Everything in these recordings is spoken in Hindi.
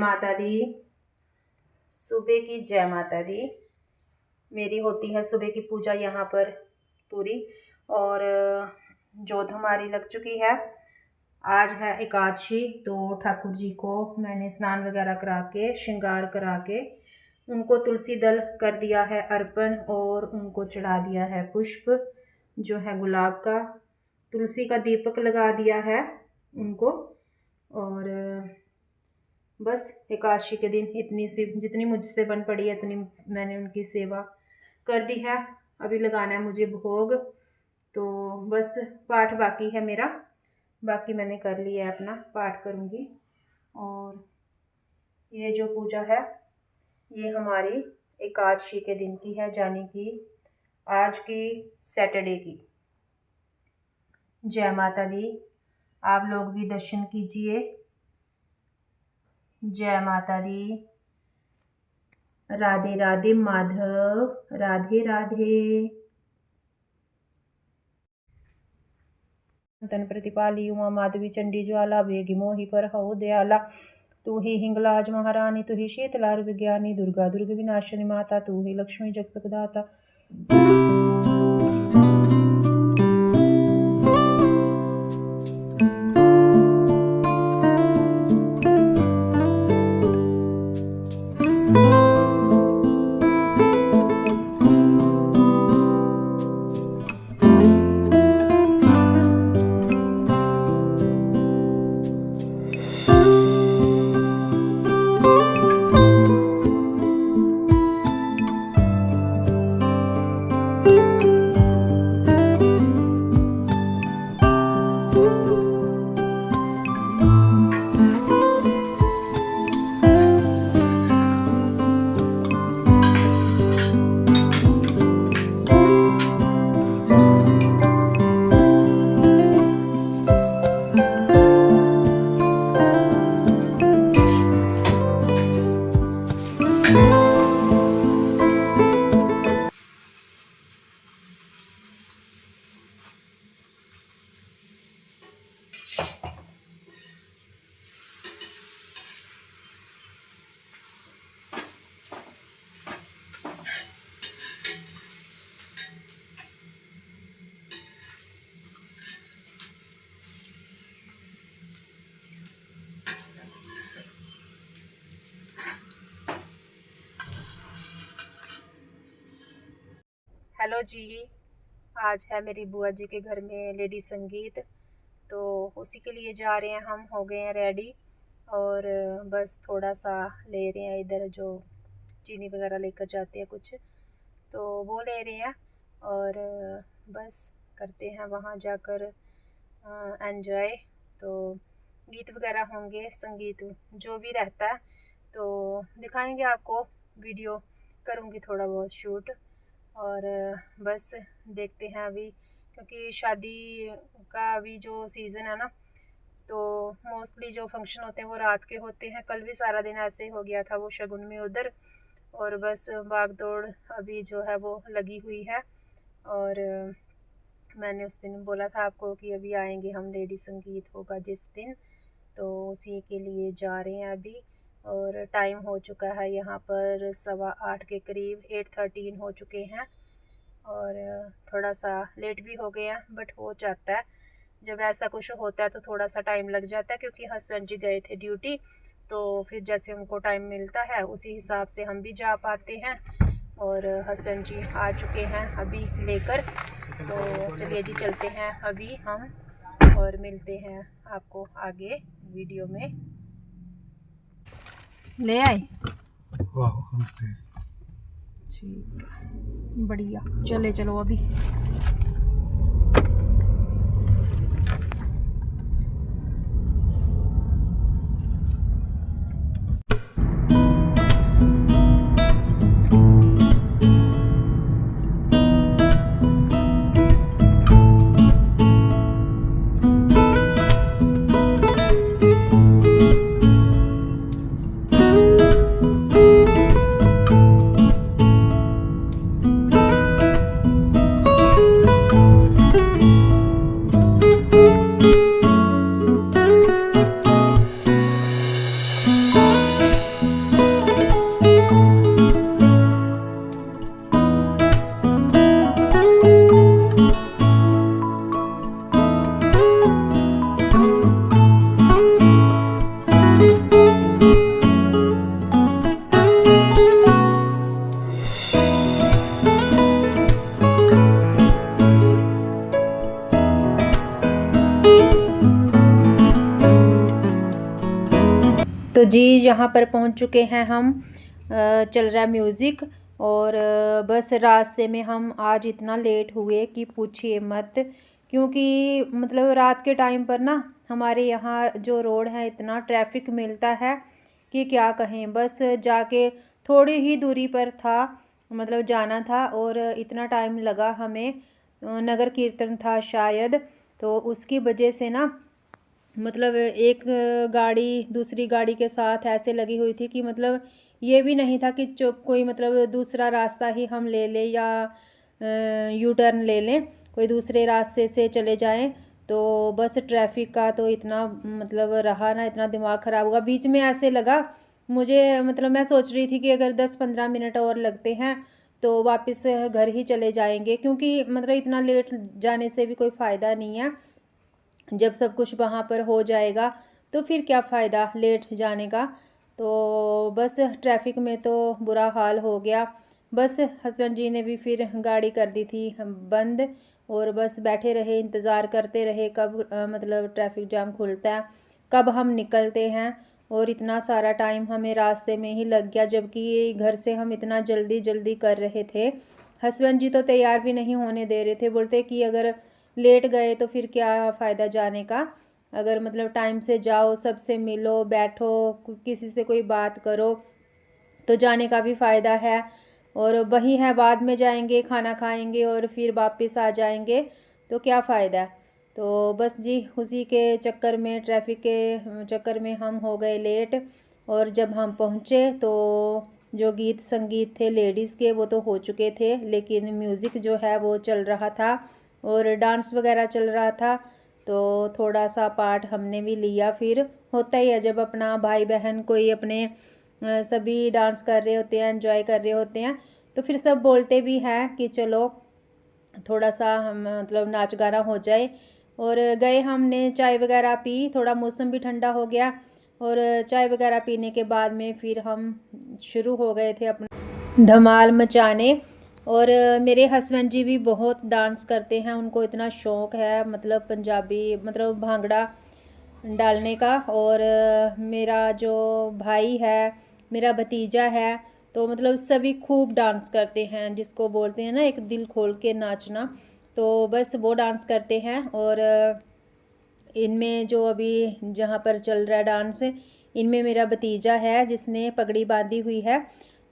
माता दी। सुबह की जय माता दी। मेरी होती है सुबह की पूजा यहाँ पर पूरी, और जोत हमारी लग चुकी है। आज है एकादशी, तो ठाकुर जी को मैंने स्नान वगैरह करा के श्रृंगार करा के उनको तुलसी दल कर दिया है अर्पण, और उनको चढ़ा दिया है पुष्प जो है गुलाब का। तुलसी का दीपक लगा दिया है उनको, और बस एकादशी के दिन इतनी सी जितनी मुझसे बन पड़ी है इतनी मैंने उनकी सेवा कर दी है। अभी लगाना है मुझे भोग, तो बस पाठ बाकी है मेरा, बाकी मैंने कर लिया है, अपना पाठ करूँगी। और ये जो पूजा है ये हमारी एकादशी के दिन की है, यानी कि आज की सैटरडे की। जय माता दी। आप लोग भी दर्शन कीजिए। जय माता दी। राधे राधे माधव, राधे राधे। तन प्रतिपाली उमा माधवी चंडी ज्वाला वेगी मोहि पर हो दयाला। तू ही हिंगलाज महारानी, तू ही शीतलार विज्ञानी, दुर्गा दुर्ग विनाशिनी माता, तू ही लक्ष्मी जग सुखदाता। हेलो जी, आज है मेरी बुआ जी के घर में लेडी संगीत, तो उसी के लिए जा रहे हैं हम। हो गए हैं रेडी, और बस थोड़ा सा ले रहे हैं इधर जो चीनी वगैरह लेकर जाते हैं कुछ, तो वो ले रहे हैं, और बस करते हैं वहाँ जाकर एंजॉय। तो गीत वगैरह होंगे, संगीत जो भी रहता है तो दिखाएंगे आपको, वीडियो करूँगी थोड़ा बहुत शूट। और बस देखते हैं अभी, क्योंकि शादी का अभी जो सीज़न है ना, तो मोस्टली जो फंक्शन होते हैं वो रात के होते हैं। कल भी सारा दिन ऐसे ही हो गया था वो शगुन में उधर, और बस भाग दौड़ अभी जो है वो लगी हुई है। और मैंने उस दिन बोला था आपको कि अभी आएंगे हम, लेडी संगीत होगा जिस दिन, तो उसी के लिए जा रहे हैं अभी। और टाइम हो चुका है यहाँ पर 8:15 के करीब, 8:13 हो चुके हैं, और थोड़ा सा लेट भी हो गया, बट हो जाता है जब ऐसा कुछ होता है तो थोड़ा सा टाइम लग जाता है, क्योंकि हस्बैंड जी गए थे ड्यूटी, तो फिर जैसे उनको टाइम मिलता है उसी हिसाब से हम भी जा पाते हैं। और हस्बैंड जी आ चुके हैं अभी लेकर, तो चलिए जी चलते हैं अभी हम, और मिलते हैं आपको आगे वीडियो में। ले आए, ठीक, बढ़िया, चले चलो अभी। जी यहाँ पर पहुँच चुके हैं हम। चल रहा है म्यूज़िक और बस रास्ते में हम आज इतना लेट हुए कि पूछिए मत। क्योंकि मतलब रात के टाइम पर ना हमारे यहाँ जो रोड है इतना ट्रैफिक मिलता है कि क्या कहें। बस जाके थोड़ी ही दूरी पर था, मतलब जाना था, और इतना टाइम लगा हमें। नगर कीर्तन था शायद, तो उसकी वजह से ना मतलब एक गाड़ी दूसरी गाड़ी के साथ ऐसे लगी हुई थी कि मतलब ये भी नहीं था कि कोई मतलब दूसरा रास्ता ही हम ले लें या यू टर्न ले लें, कोई दूसरे रास्ते से चले जाएं। तो बस ट्रैफिक का तो इतना मतलब रहा ना, इतना दिमाग ख़राब हुआ। बीच में ऐसे लगा मुझे, मतलब मैं सोच रही थी कि अगर 10-15 मिनट और लगते हैं तो वापस घर ही चले जाएंगे, क्योंकि मतलब इतना लेट जाने से भी कोई फ़ायदा नहीं है। जब सब कुछ वहाँ पर हो जाएगा तो फिर क्या फ़ायदा लेट जाने का। तो बस ट्रैफिक में तो बुरा हाल हो गया। बस हस्बैंड जी ने भी फिर गाड़ी कर दी थी बंद, और बस बैठे रहे, इंतज़ार करते रहे कब मतलब ट्रैफिक जाम खुलता है, कब हम निकलते हैं। और इतना सारा टाइम हमें रास्ते में ही लग गया, जबकि घर से हम इतना जल्दी जल्दी कर रहे थे। हस्बैंड जी तो तैयार भी नहीं होने दे रहे थे, बोलते कि अगर लेट गए तो फिर क्या फ़ायदा जाने का। अगर मतलब टाइम से जाओ, सबसे मिलो, बैठो, किसी से कोई बात करो तो जाने का भी फ़ायदा है। और वही है, बाद में जाएंगे, खाना खाएंगे और फिर वापस आ जाएंगे तो क्या फ़ायदा। तो बस जी उसी के चक्कर में, ट्रैफिक के चक्कर में हम हो गए लेट। और जब हम पहुँचे तो जो गीत संगीत थे लेडीज़ के वो तो हो चुके थे, लेकिन म्यूज़िक जो है वो चल रहा था और डांस वगैरह चल रहा था। तो थोड़ा सा पार्ट हमने भी लिया। फिर होता ही है जब अपना भाई बहन कोई अपने सभी डांस कर रहे होते हैं, एंजॉय कर रहे होते हैं, तो फिर सब बोलते भी हैं कि चलो थोड़ा सा हम मतलब नाच गाना हो जाए। और गए, हमने चाय वगैरह पी, थोड़ा मौसम भी ठंडा हो गया। और चाय वगैरह पीने के बाद में फिर हम शुरू हो गए थे अपना धमाल मचाने। और मेरे हस्बैंड जी भी बहुत डांस करते हैं, उनको इतना शौक़ है मतलब पंजाबी मतलब भांगड़ा डालने का। और मेरा जो भाई है, मेरा भतीजा है, तो मतलब सभी खूब डांस करते हैं, जिसको बोलते हैं ना एक दिल खोल के नाचना। तो बस वो डांस करते हैं। और इनमें जो अभी जहाँ पर चल रहा है डांस, इनमें मेरा भतीजा है जिसने पगड़ी बांधी हुई है।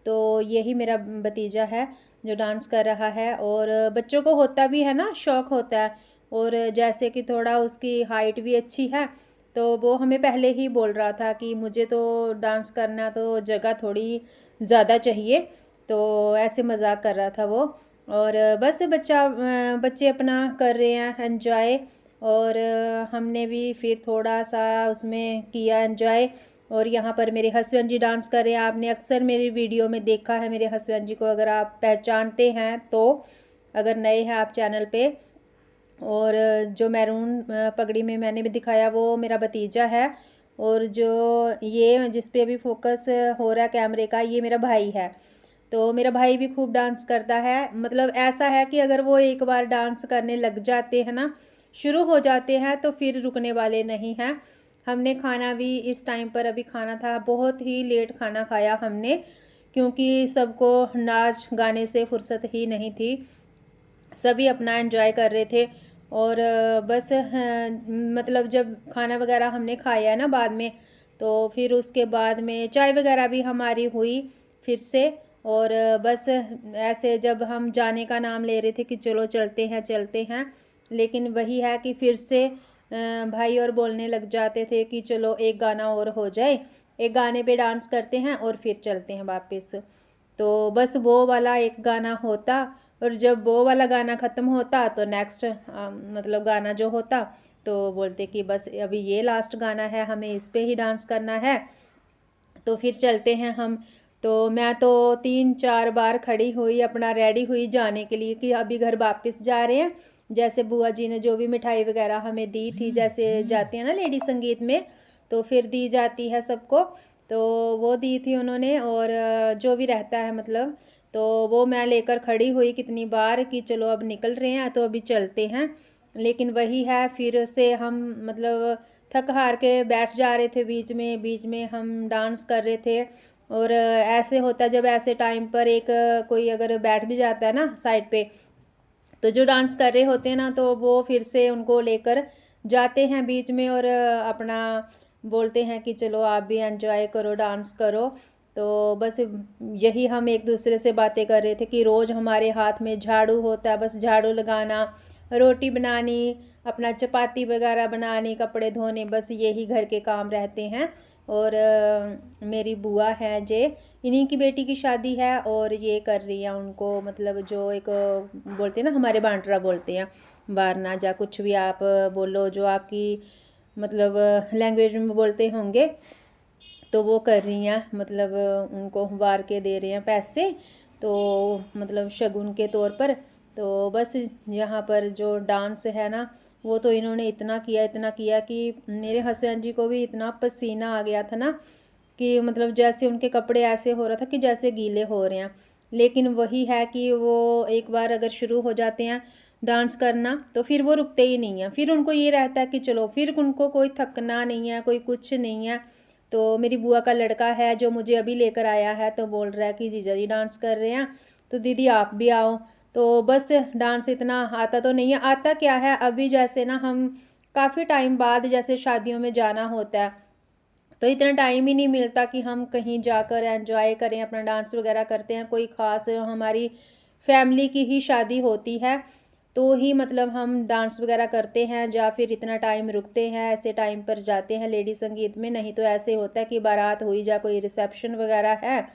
तो यही मेरा भतीजा है जो डांस कर रहा है। और बच्चों को होता भी है ना, शौक़ होता है। और जैसे कि थोड़ा उसकी हाइट भी अच्छी है, तो वो हमें पहले ही बोल रहा था कि मुझे तो डांस करना, तो जगह थोड़ी ज़्यादा चाहिए। तो ऐसे मजाक कर रहा था वो। और बस बच्चे अपना कर रहे हैं एंजॉय। और हमने भी फिर थोड़ा सा उसमें किया एंजॉय। और यहाँ पर मेरे हस्बैंड जी डांस कर रहे हैं। आपने अक्सर मेरी वीडियो में देखा है मेरे हस्बैंड जी को, अगर आप पहचानते हैं तो, अगर नए हैं आप चैनल पे। और जो मैरून पगड़ी में मैंने भी दिखाया वो मेरा भतीजा है। और जो ये जिस पे अभी फोकस हो रहा है कैमरे का, ये मेरा भाई है। तो मेरा भाई भी खूब डांस करता है। मतलब ऐसा है कि अगर वो एक बार डांस करने लग जाते हैं ना, शुरू हो जाते हैं, तो फिर रुकने वाले नहीं हैं। हमने खाना भी इस टाइम पर अभी खाना था, बहुत ही लेट खाना खाया हमने, क्योंकि सबको नाच गाने से फुर्सत ही नहीं थी, सभी अपना एंजॉय कर रहे थे। और बस मतलब जब खाना वगैरह हमने खाया है ना बाद में, तो फिर उसके बाद में चाय वगैरह भी हमारी हुई फिर से। और बस ऐसे जब हम जाने का नाम ले रहे थे कि चलो चलते हैं चलते हैं, लेकिन वही है कि फिर से भाई और बोलने लग जाते थे कि चलो एक गाना और हो जाए, एक गाने पे डांस करते हैं और फिर चलते हैं वापस। तो बस वो वाला एक गाना होता, और जब वो वाला गाना ख़त्म होता तो नेक्स्ट मतलब गाना जो होता, तो बोलते कि बस अभी ये लास्ट गाना है, हमें इस पे ही डांस करना है, तो फिर चलते हैं हम। तो मैं तो 3-4 बार खड़ी हुई, अपना रेडी हुई जाने के लिए कि अभी घर वापस जा रहे हैं। जैसे बुआ जी ने जो भी मिठाई वगैरह हमें दी थी, जैसे जाती है ना लेडी संगीत में, तो फिर दी जाती है सबको, तो वो दी थी उन्होंने। और जो भी रहता है मतलब, तो वो मैं लेकर खड़ी हुई कितनी बार कि चलो अब निकल रहे हैं तो अभी चलते हैं। लेकिन वही है, फिर से हम मतलब थक हार के बैठ जा रहे थे बीच में हम डांस कर रहे थे। और ऐसे होता है जब ऐसे टाइम पर एक कोई अगर बैठ भी जाता है ना साइड पे, तो जो डांस कर रहे होते हैं ना तो वो फिर से उनको लेकर जाते हैं बीच में और अपना बोलते हैं कि चलो आप भी एंजॉय करो, डांस करो। तो बस यही हम एक दूसरे से बातें कर रहे थे कि रोज़ हमारे हाथ में झाड़ू होता है, बस झाड़ू लगाना, रोटी बनानी, अपना चपाती वगैरह बनानी, कपड़े धोने, बस यही घर के काम रहते हैं। और मेरी बुआ हैं जे, इन्हीं की बेटी की शादी है और ये कर रही हैं उनको, मतलब जो एक बोलते हैं ना हमारे बांटरा बोलते हैं, वारना या कुछ भी आप बोलो जो आपकी मतलब लैंग्वेज में बोलते होंगे, तो वो कर रही हैं, मतलब उनको वार के दे रहे हैं पैसे, तो मतलब शगुन के तौर पर। तो बस यहाँ पर जो डांस है ना वो तो इन्होंने इतना किया कि मेरे हस्बैंड जी को भी इतना पसीना आ गया था ना कि मतलब जैसे उनके कपड़े ऐसे हो रहा था कि जैसे गीले हो रहे हैं। लेकिन वही है कि वो एक बार अगर शुरू हो जाते हैं डांस करना तो फिर वो रुकते ही नहीं हैं, फिर उनको ये रहता है कि चलो, फिर उनको कोई थकना नहीं है, कोई कुछ नहीं है। तो मेरी बुआ का लड़का है जो मुझे अभी लेकर आया है, तो बोल रहा है कि जीजा जी डांस कर रहे हैं तो दीदी आप भी आओ। तो बस डांस इतना आता तो नहीं है, आता क्या है अभी जैसे ना हम काफ़ी टाइम बाद जैसे शादियों में जाना होता है तो इतना टाइम ही नहीं मिलता कि हम कहीं जाकर एंजॉय करें, अपना डांस वगैरह करते हैं। कोई ख़ास हमारी फैमिली की ही शादी होती है तो ही मतलब हम डांस वगैरह करते हैं, या फिर इतना टाइम रुकते हैं, ऐसे टाइम पर जाते हैं लेडी संगीत में। नहीं तो ऐसे होता है कि बारात हुई या कोई रिसेप्शन वगैरह है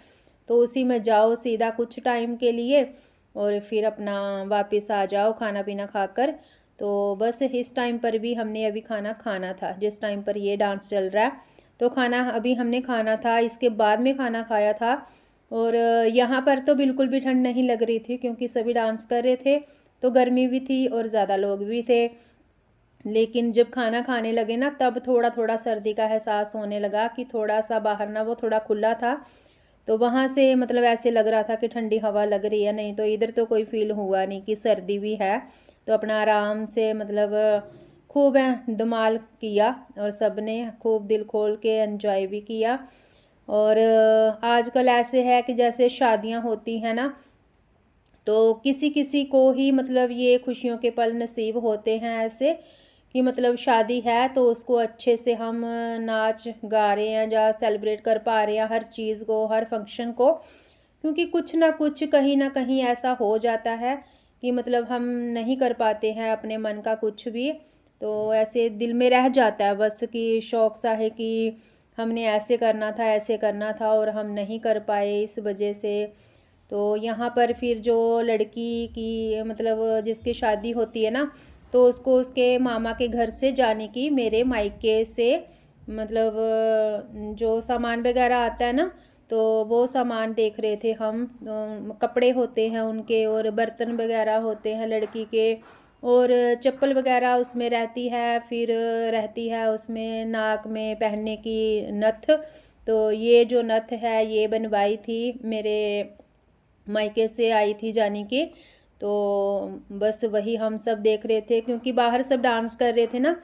तो उसी में जाओ सीधा कुछ टाइम के लिए और फिर अपना वापस आ जाओ खाना पीना खाकर। तो बस इस टाइम पर भी हमने अभी खाना खाना था, जिस टाइम पर ये डांस चल रहा है तो खाना अभी हमने खाना था, इसके बाद में खाना खाया था। और यहाँ पर तो बिल्कुल भी ठंड नहीं लग रही थी क्योंकि सभी डांस कर रहे थे, तो गर्मी भी थी और ज़्यादा लोग भी थे। लेकिन जब खाना खाने लगे ना तब थोड़ा थोड़ा सर्दी का एहसास होने लगा कि थोड़ा सा बाहर ना वो थोड़ा खुला था, तो वहाँ से मतलब ऐसे लग रहा था कि ठंडी हवा लग रही है। नहीं तो इधर तो कोई फील हुआ नहीं कि सर्दी भी है। तो अपना आराम से मतलब खूब धमाल किया और सब ने खूब दिल खोल के एंजॉय भी किया। और आजकल ऐसे है कि जैसे शादियां होती हैं ना तो किसी किसी को ही मतलब ये खुशियों के पल नसीब होते हैं ऐसे कि मतलब शादी है तो उसको अच्छे से हम नाच गा रहे हैं या सेलिब्रेट कर पा रहे हैं हर चीज़ को, हर फंक्शन को। क्योंकि कुछ ना कुछ कहीं ना कहीं ऐसा हो जाता है कि मतलब हम नहीं कर पाते हैं अपने मन का कुछ भी, तो ऐसे दिल में रह जाता है बस कि शौक सा है कि हमने ऐसे करना था, ऐसे करना था और हम नहीं कर पाए इस वजह से। तो यहाँ पर फिर जो लड़की की मतलब जिसकी शादी होती है ना तो उसको उसके मामा के घर से जाने की, मेरे मायके से मतलब जो सामान वगैरह आता है ना तो वो सामान देख रहे थे हम। कपड़े होते हैं उनके और बर्तन वगैरह होते हैं लड़की के, और चप्पल वगैरह उसमें रहती है, फिर रहती है उसमें नाक में पहनने की नथ। तो ये जो नथ है ये बनवाई थी मेरे मायके से आई थी जानी की। तो बस वही हम सब देख रहे थे क्योंकि बाहर सब डांस कर रहे थे ना,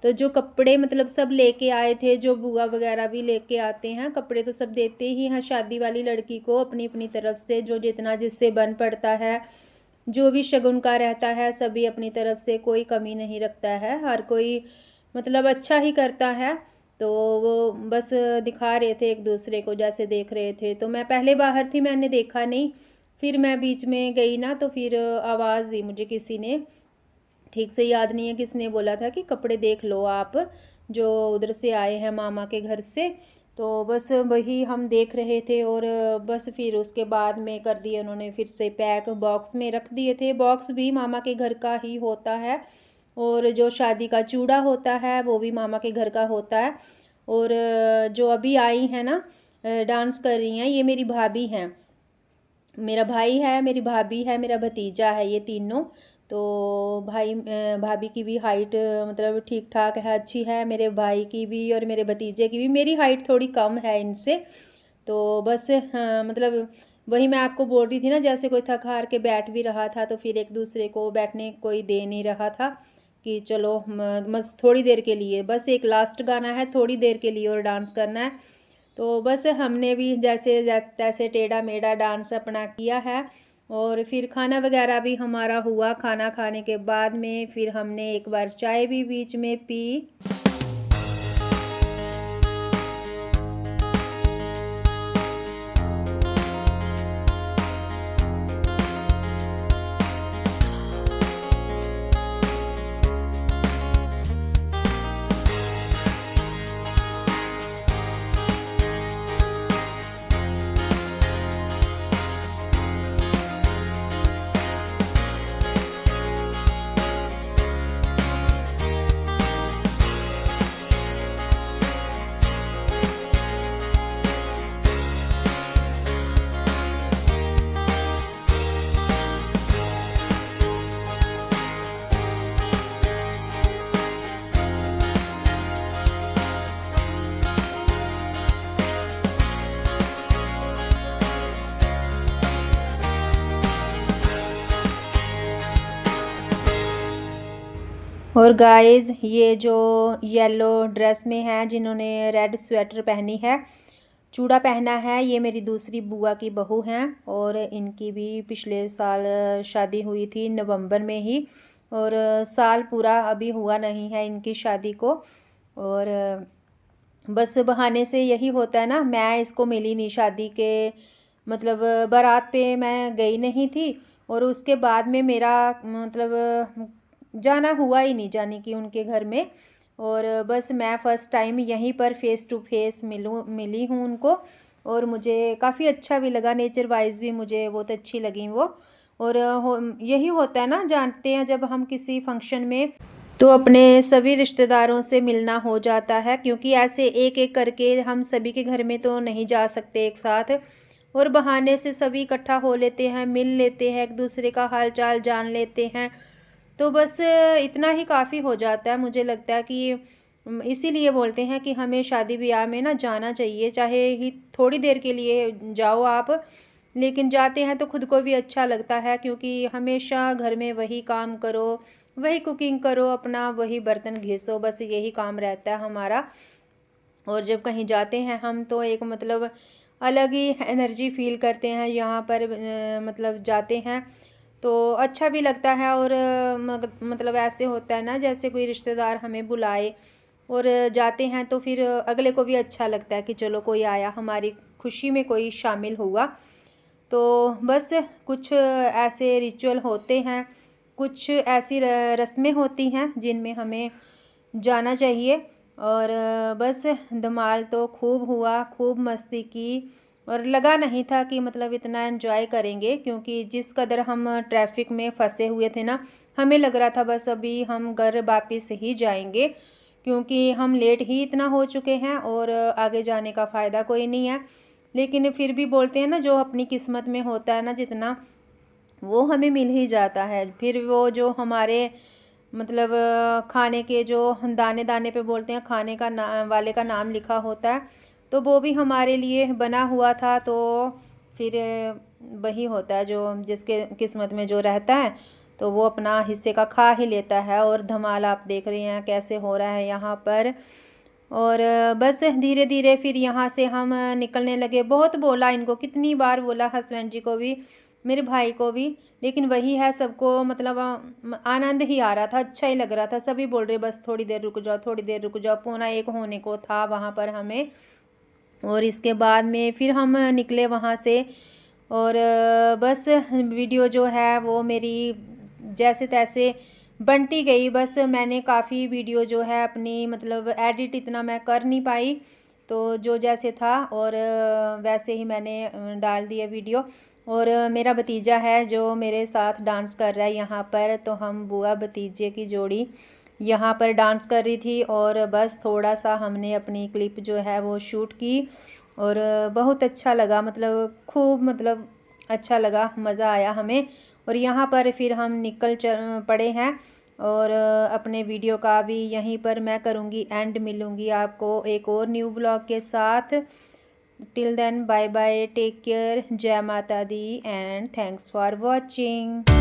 तो जो कपड़े मतलब सब लेके आए थे, जो बुआ वगैरह भी लेके आते हैं कपड़े तो सब देते ही हैं शादी वाली लड़की को अपनी अपनी तरफ से, जो जितना जिससे बन पड़ता है, जो भी शगुन का रहता है सभी अपनी तरफ से, कोई कमी नहीं रखता है, हर कोई मतलब अच्छा ही करता है। तो वो बस दिखा रहे थे एक दूसरे को, जैसे देख रहे थे। तो मैं पहले बाहर थी, मैंने देखा नहीं, फिर मैं बीच में गई ना तो फिर आवाज़ दी मुझे किसी ने, ठीक से याद नहीं है किसने बोला था कि कपड़े देख लो आप जो उधर से आए हैं मामा के घर से। तो बस वही हम देख रहे थे और बस फिर उसके बाद में कर दिए उन्होंने फिर से पैक, बॉक्स में रख दिए थे। बॉक्स भी मामा के घर का ही होता है और जो शादी का चूड़ा होता है वो भी मामा के घर का होता है। और जो अभी आई हैं ना डांस कर रही हैं ये मेरी भाभी हैं, मेरा भाई है, मेरी भाभी है, मेरा भतीजा है, ये तीनों। तो भाई भाभी की भी हाइट मतलब ठीक ठाक है, अच्छी है, मेरे भाई की भी और मेरे भतीजे की भी। मेरी हाइट थोड़ी कम है इनसे। तो बस हाँ, मतलब वही मैं आपको बोल रही थी ना, जैसे कोई थक हार के बैठ भी रहा था तो फिर एक दूसरे को बैठने कोई दे नहीं रहा था कि चलो बस थोड़ी देर के लिए, बस एक लास्ट गाना है, थोड़ी देर के लिए और डांस करना है। तो बस हमने भी जैसे तैसे टेढ़ा मेढ़ा डांस अपना किया है। और फिर खाना वगैरह भी हमारा हुआ। खाना खाने के बाद में फिर हमने एक बार चाय भी बीच में पी। और गाइस ये जो येलो ड्रेस में है, जिन्होंने रेड स्वेटर पहनी है, चूड़ा पहना है, ये मेरी दूसरी बुआ की बहू हैं। और इनकी भी पिछले साल शादी हुई थी नवंबर में ही, और साल पूरा अभी हुआ नहीं है इनकी शादी को। और बस बहाने से यही होता है ना, मैं इसको मिली नहीं शादी के, मतलब बारात पे मैं गई नहीं थी। और उसके बाद में मेरा मतलब जाना हुआ ही नहीं, जाने की उनके घर में। और बस मैं फ़र्स्ट टाइम यहीं पर फ़ेस टू फेस मिली हूँ उनको। और मुझे काफ़ी अच्छा भी लगा, नेचर वाइज भी मुझे बहुत अच्छी लगी वो। और यही होता है ना, जानते हैं जब हम किसी फंक्शन में, तो अपने सभी रिश्तेदारों से मिलना हो जाता है, क्योंकि ऐसे एक एक करके हम सभी के घर में तो नहीं जा सकते एक साथ। और बहाने से सभी इकट्ठा हो लेते हैं, मिल लेते हैं, एक दूसरे का हाल चाल जान लेते हैं। तो बस इतना ही काफ़ी हो जाता है। मुझे लगता है कि इसीलिए बोलते हैं कि हमें शादी ब्याह में ना जाना चाहिए, चाहे ही थोड़ी देर के लिए जाओ आप, लेकिन जाते हैं तो खुद को भी अच्छा लगता है। क्योंकि हमेशा घर में वही काम करो, वही कुकिंग करो, अपना वही बर्तन घिसो, बस यही काम रहता है हमारा। और जब कहीं जाते हैं हम तो एक मतलब अलग ही एनर्जी फील करते हैं यहाँ पर, मतलब जाते हैं तो अच्छा भी लगता है। और मतलब ऐसे होता है ना, जैसे कोई रिश्तेदार हमें बुलाए और जाते हैं तो फिर अगले को भी अच्छा लगता है कि चलो कोई आया, हमारी खुशी में कोई शामिल हुआ। तो बस कुछ ऐसे रिचुअल होते हैं, कुछ ऐसी रस्में होती हैं जिनमें हमें जाना चाहिए। और बस धमाल तो खूब हुआ, खूब मस्ती की। और लगा नहीं था कि मतलब इतना एंजॉय करेंगे, क्योंकि जिस कदर हम ट्रैफिक में फंसे हुए थे ना, हमें लग रहा था बस अभी हम घर वापस ही जाएंगे, क्योंकि हम लेट ही इतना हो चुके हैं और आगे जाने का फ़ायदा कोई नहीं है। लेकिन फिर भी बोलते हैं ना, जो अपनी किस्मत में होता है ना जितना, वो हमें मिल ही जाता है। फिर वो जो हमारे मतलब खाने के जो दाने दाने पे बोलते हैं, खाने का वाले का नाम लिखा होता है, तो वो भी हमारे लिए बना हुआ था। तो फिर वही होता है, जो जिसके किस्मत में जो रहता है तो वो अपना हिस्से का खा ही लेता है। और धमाल आप देख रहे हैं कैसे हो रहा है यहाँ पर। और बस धीरे धीरे फिर यहाँ से हम निकलने लगे। बहुत बोला इनको, कितनी बार बोला, हस्बैंड जी को भी, मेरे भाई को भी, लेकिन वही है, सबको मतलब आनंद ही आ रहा था, अच्छा ही लग रहा था। सभी बोल रहे बस थोड़ी देर रुक जाओ, थोड़ी देर रुक जाओ। 12:45 होने को था वहाँ पर हमें। और इसके बाद में फिर हम निकले वहाँ से। और बस वीडियो जो है वो मेरी जैसे तैसे बनती गई। बस मैंने काफ़ी वीडियो जो है अपनी मतलब एडिट इतना मैं कर नहीं पाई, तो जो जैसे था और वैसे ही मैंने डाल दिया वीडियो। और मेरा भतीजा है जो मेरे साथ डांस कर रहा है यहाँ पर, तो हम बुआ भतीजे की जोड़ी यहाँ पर डांस कर रही थी। और बस थोड़ा सा हमने अपनी क्लिप जो है वो शूट की। और बहुत अच्छा लगा, मतलब खूब मतलब अच्छा लगा, मज़ा आया हमें। और यहाँ पर फिर हम निकल पड़े हैं। और अपने वीडियो का भी यहीं पर मैं करूँगी एंड, मिलूँगी आपको एक और न्यू व्लॉग के साथ। Till then bye bye, take care, जय माता दी एंड थैंक्स फॉर वॉचिंग।